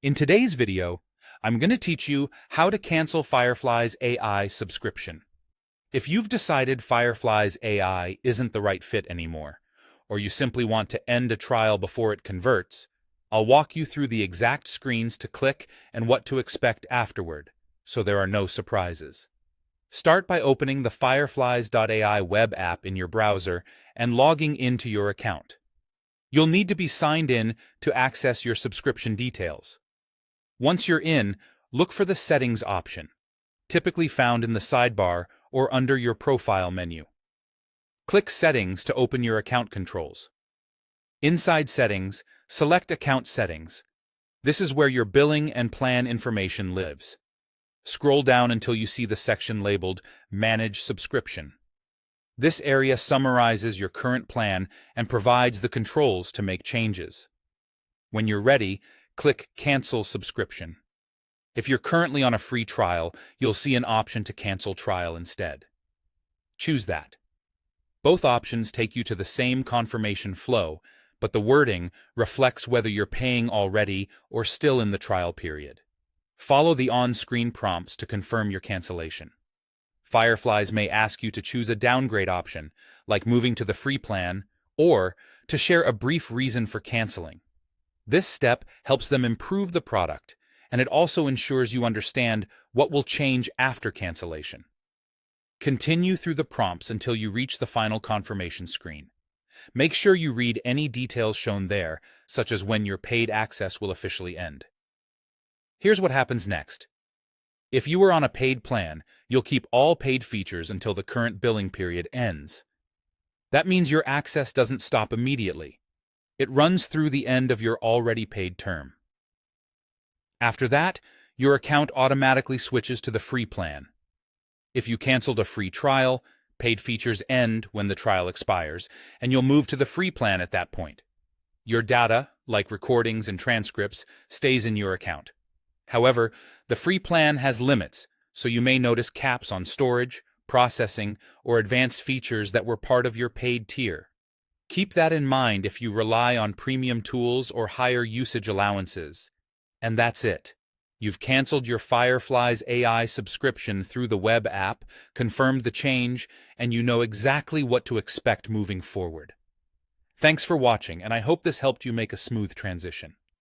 In today's video, I'm going to teach you how to cancel Fireflies AI subscription. If you've decided Fireflies AI isn't the right fit anymore, or you simply want to end a trial before it converts, I'll walk you through the exact screens to click and what to expect afterward, so there are no surprises. Start by opening the Fireflies.ai web app in your browser and logging into your account. You'll need to be signed in to access your subscription details. Once you're in, look for the Settings option, typically found in the sidebar or under your Profile menu. Click Settings to open your account controls. Inside Settings, select Account Settings. This is where your billing and plan information lives. Scroll down until you see the section labeled Manage Subscription. This area summarizes your current plan and provides the controls to make changes. When you're ready, click Cancel Subscription. If you're currently on a free trial, you'll see an option to cancel trial instead. Choose that. Both options take you to the same confirmation flow, but the wording reflects whether you're paying already or still in the trial period. Follow the on-screen prompts to confirm your cancellation. Fireflies may ask you to choose a downgrade option, like moving to the free plan, or to share a brief reason for canceling. This step helps them improve the product, and it also ensures you understand what will change after cancellation. Continue through the prompts until you reach the final confirmation screen. Make sure you read any details shown there, such as when your paid access will officially end. Here's what happens next. If you are on a paid plan, you'll keep all paid features until the current billing period ends. That means your access doesn't stop immediately. It runs through the end of your already paid term. After that, your account automatically switches to the free plan. If you canceled a free trial, paid features end when the trial expires, and you'll move to the free plan at that point. Your data, like recordings and transcripts, stays in your account. However, the free plan has limits, so you may notice caps on storage, processing, or advanced features that were part of your paid tier. Keep that in mind if you rely on premium tools or higher usage allowances. And that's it. You've canceled your Fireflies AI subscription through the web app, confirmed the change, and you know exactly what to expect moving forward. Thanks for watching, and I hope this helped you make a smooth transition.